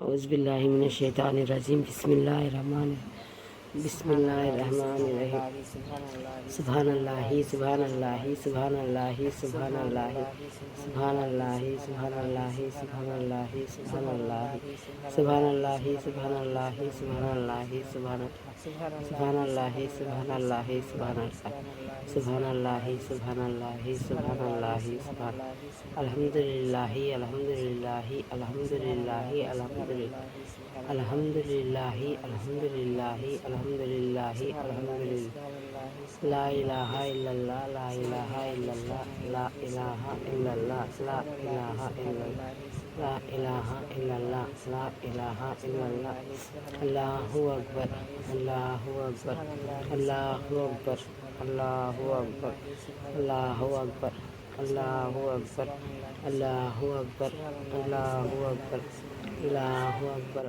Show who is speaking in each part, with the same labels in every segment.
Speaker 1: औज़ुबिल्लाहि मिनश्शैतानिर्रजीम बिस्मिल्लाहिर्रहमानिर्रहीम सुब्हानल्लाहि सुब्हानल्लाहि सुब्हानल्लाहि सुब्हानल्लाहि सुब्हानल्लाहि सुब्हानल्लाहि सुब्हानल्लाहि सुब्हानल्लाहि सुब्हानल्लाहि सुब्हानल्लाहि सुब्हानल्लाहि सुब्हानल्लाहि सुब्हानल्लाहि सुब्हानल्लाहि सुब्हानल्लाहि सुब्हानल्लाहि सुब्हान अल्हम्दुलिल्लाहि अल्हम्दुलिल्लाहि अल्हम्दुलिल्लाहि अल्हम्दुलिल्लाहि अल्हम्दुलिल्लाहि अल्हम्दुलिल्लाहि अल्हम्दुलिल्लाहि अल्हम्दुलिल्लाह ला इलाहा इल्लल्लाह ला इलाहा इल्लल्लाह ला इलाहा इल्लल्लाह ला इलाहा इल्लल्लाह ला इलाहा इल्लल्लाह ला इलाहा इल्लल्लाह अल्लाहु अकबर अल्लाहु अकबर अल्लाहु अकबर अल्लाहु अकबर अल्लाहु अकबर अल्लाहु अकबर अल्लाहु अकबर अल्लाहु अकबर अल्लाहु अकबर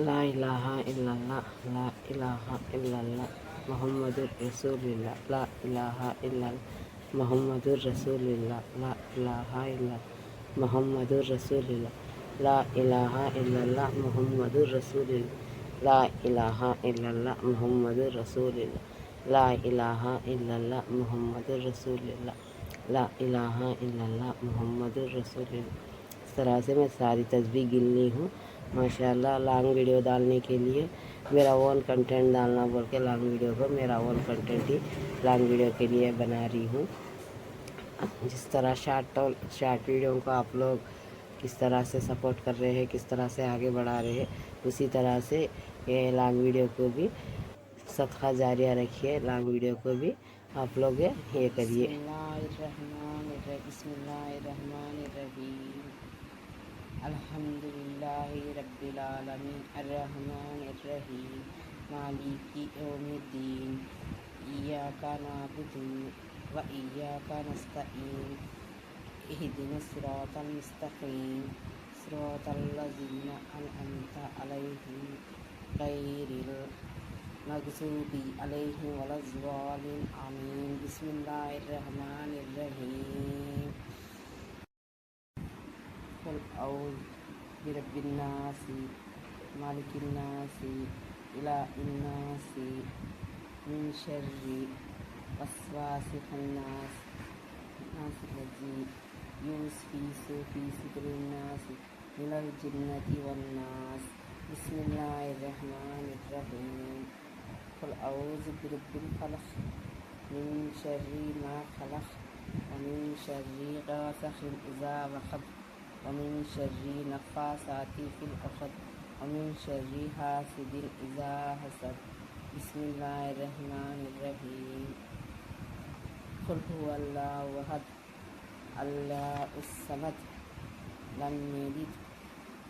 Speaker 1: ला इलाहा इल्लल्लाह ला इलाहा इल्लल्लाह मुहम्मदुर रसूलुल्लाह ला इलाहा इल्लल्लाह मुहम्मदुर रसूलुल्लाह ला इलाहा इल्लल्लाह मुहम्मदुर रसूलुल्लाह ला इलाहा इल्लल्लाह मुहम्मदुर रसूलुल्लाह ला इलाहा इल्लल्लाह मुहम्मदुर रसूलुल्लाह ला इलाहा इल्लल्लाह मुहम्मदुर रसूलुल्लाह ला इलाहा इल्लल्लाह मुहम्मदुर रसूलुल्लाह। इस तरह से मैं सारी तस्बीह गिननी हूँ माशाल्लाह। लॉन्ग वीडियो डालने के लिए मेरा ओन कंटेंट डालना बोल के लॉन्ग वीडियो को मेरा ओन कंटेंट ही लॉन्ग वीडियो के लिए बना रही हूँ। जिस तरह शॉर्ट वीडियो को आप लोग किस तरह से सपोर्ट कर रहे हैं, किस तरह से आगे बढ़ा रहे हैं, उसी तरह से ये लॉन्ग वीडियो को भी सदका जारिया रखिए। लॉन्ग वीडियो को भी आप लोग ये करिए।
Speaker 2: अल्हम्दुलिल्लाहि रब्बिल आलमीन अर्रहमानिर रहीम मालिकी यौमिद्दीन इय्याका नअबुदु व इय्याका नस्तईन इहदिनस सिरातल मुस्तकीम सिरातल लज़ीना अनअमता अलैहिम गैरिल मग़ज़ूबि अलैहिम वलज़्ज़ालिन आमीन। बिस्मिल्लाहिर रहमानिर रहीम कुल औज़ु बिरब्बिन नास मालिकिन नास इलाहिन नास मिन शर्रि वस्वासिल खन्नास नासिर युवस्विसु फी सुदूरिन नास मिनल जिन्नति वन नास। बिस्मिल्लाहिर रहमानिर रहीम कुल औज़ु बिरब्बिल फलक़ मिन शर्रि मा खलक़ व मिन शर्रि गासिक़िन इज़ा वक़ब व मिन शर्रि नफ़्फ़ासाति फ़िल उक़द व मिन शर्रि हासिदिन इज़ा हसद। बिस्मिल्लाहिर रहमानिर रहीम कुल हुवल्लाहु अहद अल्लाहुस समद लम यलिद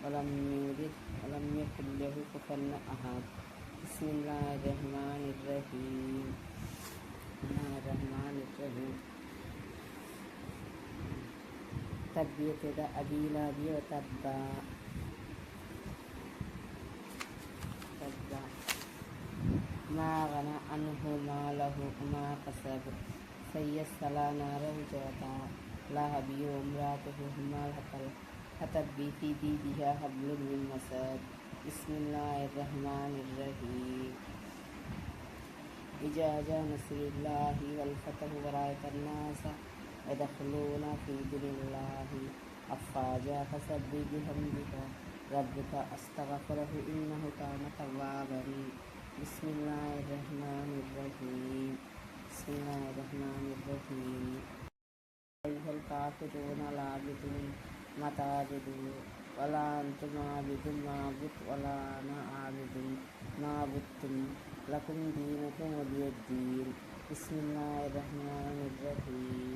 Speaker 2: व लम यूलद व लम यकुल लहू कुफुवन अहद। बिस्मिल्लाहिर रहमानिर रहीम तब्बत यदा अबी लहब व तब्बा मा गना अन्हु मालहु मा कसब सयस्ला नारन ज़ाता लहब व इम्राअतुहु हम्मालतल हतब फी जीदिहा हब्लुम मिन मसद। बिस्मिल्लाहिर रहमानिर रहीम इज़ा जा नस्रुल्लाहि वल फतहु व रअयतन नास यदखुलूना फी दीनिल्लाहि अफ़वाजा फसब्बिह बिहम्दिका रब्बिका वस्तगफिरहु इन्नहु कान तव्वाबन। बिस्मिल्लाहिर रहमानिर रहीम बिस्मिल्लाहिर रहमानिर रहीम अय्युहल काफ़िरून ला अअबुदु मा तअबुदून वला अंतुम आबिदून मा अअबुदु वला अना आबिदुन मा अअबदतुम लकुम दीनुकुम वलियद्दीन। बिस्मिल्लाहिर रहमानिर रहीम